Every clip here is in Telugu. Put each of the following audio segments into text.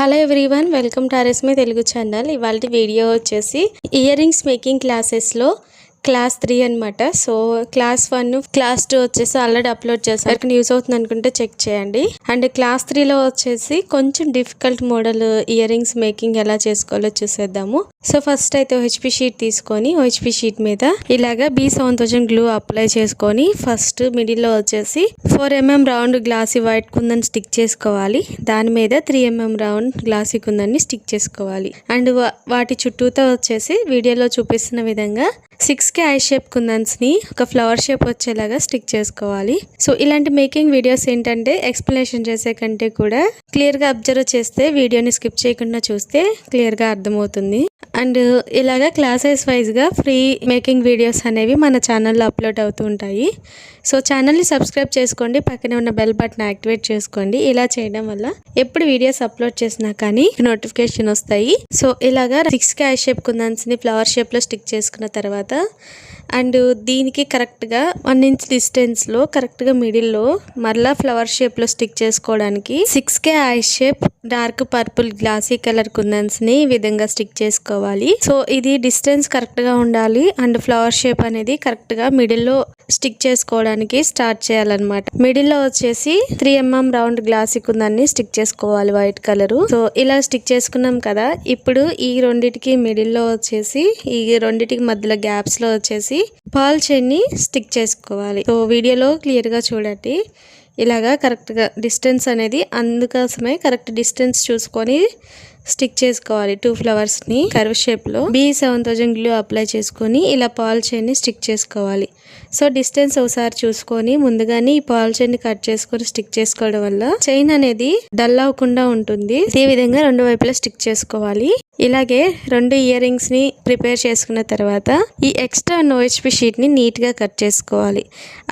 హలో ఎవ్రీవన్, వెల్కమ్ టు ఆర్ఎస్మీ తెలుగు ఛానల్. ఇవాళ వీడియో వచ్చేసి ఇయర్ రింగ్స్ మేకింగ్ క్లాసెస్లో క్లాస్ 3 అనమాట. సో క్లాస్ 1 క్లాస్ 2 వచ్చేసి ఆల్రెడీ అప్లోడ్ చేశాను. ఎవరికైనా యూస్ అవుతుంది అనుకుంటే చెక్ చేయండి. అండ్ క్లాస్ 3లో వచ్చేసి కొంచెం difficult model year rings making ఎలా చేసుకోవాలో చూసేద్దాము. సో ఫస్ట్ అయితే OHP షీట్ తీసుకొని OHP షీట్ మీద ఇలాగా B7000 గ్లూ అప్లై చేసుకొని ఫస్ట్ మిడిల్లో వచ్చేసి 4mm రౌండ్ గ్లాసీ వైట్ కుందని స్టిక్ చేసుకోవాలి. దాని మీద 3mm రౌండ్ గ్లాసీ కుందని స్టిక్ చేసుకోవాలి. అండ్ వాటి చుట్టూతో వచ్చేసి వీడియోలో చూపిస్తున్న విధంగా 6K ఐ షేప్ కుందన్స్ ని ఒక ఫ్లవర్ షేప్ వచ్చేలాగా స్టిక్ చేసుకోవాలి. సో ఇలాంటి మేకింగ్ వీడియోస్ ఏంటంటే ఎక్స్ప్లెనేషన్ చేసే కంటే కూడా క్లియర్ గా అబ్జర్వ్ చేస్తే, వీడియోని స్కిప్ చేయకుండా చూస్తే క్లియర్ గా అర్థమవుతుంది. అండ్ ఇలాగా క్లాసెస్ వైజ్ గా ఫ్రీ మేకింగ్ వీడియోస్ అనేవి మన ఛానల్లో అప్లోడ్ అవుతూ ఉంటాయి. సో ఛానల్ని సబ్స్క్రైబ్ చేసుకోండి, పక్కనే ఉన్న బెల్ బటన్ యాక్టివేట్ చేసుకోండి. ఇలా చేయడం వల్ల ఎప్పుడు వీడియోస్ అప్లోడ్ చేసినా కానీ నోటిఫికేషన్ వస్తాయి. సో ఇలాగా 6K ఐ షేప్ కుందన్స్ ని ఫ్లవర్ షేప్ లో స్టిక్ చేసుకున్న తర్వాత అండ్ దీనికి కరెక్ట్గా 1 ఇంచ్ డిస్టెన్స్లో కరెక్ట్గా మిడిల్లో మరలా ఫ్లవర్ షేప్లో స్టిక్ చేసుకోవడానికి 6K eye shape dark purple glossy colour కుందన్స్ని ఈ విధంగా స్టిక్ చేసుకోవాలి. సో ఇది డిస్టెన్స్ కరెక్ట్గా ఉండాలి అండ్ ఫ్లవర్ షేప్ అనేది కరెక్ట్గా మిడిల్లో స్టిక్ చేసుకోవడానికి స్టార్ట్ చేయాలన్నమాట. మిడిల్లో వచ్చేసి 3mm రౌండ్ గ్లాసీ కుందాన్ని స్టిక్ చేసుకోవాలి వైట్ కలరు. సో ఇలా స్టిక్ చేసుకున్నాం కదా. ఇప్పుడు ఈ రెండిటికి మిడిల్లో వచ్చేసి ఈ రెండిటికి మధ్యలో గ్యాప్స్ లో వచ్చేసి బాల్ చైన్ ని స్టిక్ చేసుకోవాలి. సో వీడియోలో క్లియర్ గా చూడండి. ఇలాగా కరెక్ట్ గా డిస్టెన్స్ అనేది అందుకోసమే కరెక్ట్ డిస్టెన్స్ చూసుకొని స్టిక్ చేసుకోవాలి. 2 ఫ్లవర్స్ ని కర్వ్ షేప్ లో B7000 గ్లూ అప్లై చేసుకొని ఇలా పాల్ చైన్ ని స్టిక్ చేసుకోవాలి. సో డిస్టెన్స్ ఒకసారి చూసుకొని ముందుగానే ఈ పాల్ చైన్ ని కట్ చేసుకొని స్టిక్ చేసుకోవడం వల్ల చైన్ అనేది డల్ అవ్వకుండా ఉంటుంది. ఈ విధంగా రెండు వైపులా స్టిక్ చేసుకోవాలి. ఇలాగే 2 ఇయర్ రింగ్స్ ని ప్రిపేర్ చేసుకున్న తర్వాత ఈ ఎక్స్ట్రా OHP షీట్ ని నీట్ గా కట్ చేసుకోవాలి.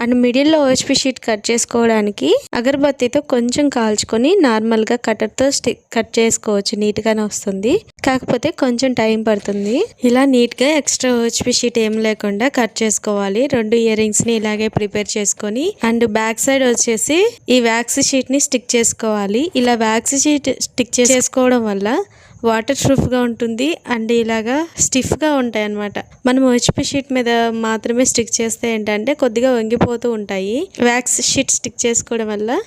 అండ్ మిడిల్ లో OHP షీట్ కట్ చేసుకోవడానికి అగరబత్తితో కొంచెం కాల్చుకొని నార్మల్ గా కటర్ తో కట్ చేసుకోవచ్చు. నీట్ గానే వస్తుంది, కాకపోతే కొంచెం టైం పడుతుంది. ఇలా నీట్ గా ఎక్స్ట్రా OHP షీట్ ఏం లేకుండా కట్ చేసుకోవాలి. 2 ఇయర్ రింగ్స్ ని ఇలాగే ప్రిపేర్ చేసుకొని అండ్ బ్యాక్ సైడ్ వచ్చేసి ఈ వ్యాక్స్ షీట్ ని స్టిక్ చేసుకోవాలి. ఇలా వ్యాక్స్ షీట్ స్టిక్ చేసుకోవడం వల్ల వాటర్ ప్రూఫ్ గా ఉంటుంది అండ్ ఇలాగా స్టిఫ్ గా ఉంటాయి అన్నమాట. మనం OHP షీట్ మీద మాత్రమే స్టిక్ చేస్తే ఏంటంటే కొద్దిగా వంగిపోతూ ఉంటాయి. వ్యాక్స్ షీట్ స్టిక్ చేసుకోవడం వల్ల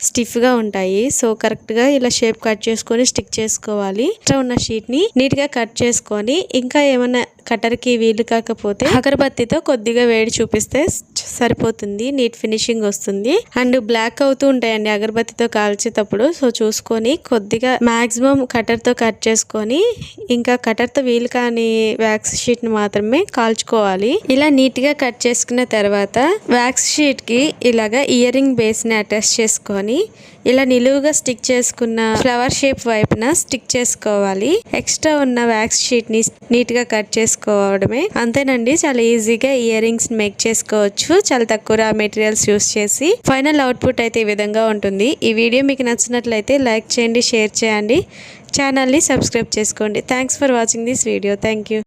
స్టిఫ్ గా ఉంటాయి. సో కరెక్ట్ గా ఇలా షేప్ కట్ చేసుకొని స్టిక్ చేసుకోవాలి. ఇట్లా ఉన్న షీట్ ని నీట్ గా కట్ చేసుకొని ఇంకా ఏమైనా కటర్ కి వీలు కాకపోతే అగరబత్తితో కొద్దిగా వేడి చూపిస్తే సరిపోతుంది. నీట్ ఫినిషింగ్ వస్తుంది. అండ్ బ్లాక్ అవుతూ ఉంటాయండి అగరబత్తితో కాల్చేటప్పుడు. సో చూసుకొని కొద్దిగా మాక్సిమం కటర్ తో కట్ చేసుకొని ఇంకా కటర్ తో వీలు కాని వ్యాక్స్ షీట్ ని మాత్రమే కాల్చుకోవాలి. ఇలా నీట్ గా కట్ చేసుకున్న తర్వాత వ్యాక్స్ షీట్ కి ఇలాగా ఇయర్ రింగ్ బేస్ ని అటాచ్ చేసుకొని ఇలా నిలువుగా స్టిక్ చేసుకున్న ఫ్లవర్ షేప్ వైపున స్టిక్ చేసుకోవాలి. ఎక్స్ట్రా ఉన్న వ్యాక్స్ షీట్ ని నీట్ గా కట్ చేసుకోవడమే. అంతేనండి, చాలా ఈజీగా ఇయర్ రింగ్స్ మేక్ చేసుకోవచ్చు. చాలా తక్కువ రా మెటీరియల్స్ యూస్ చేసి. ఫైనల్ అవుట్పుట్ అయితే ఈ విధంగా ఉంటుంది. ఈ వీడియో మీకు నచ్చినట్లయితే లైక్ చేయండి, షేర్ చేయండి, ఛానల్ని సబ్స్క్రైబ్ చేసుకోండి. Thanks for watching this video. Thank you.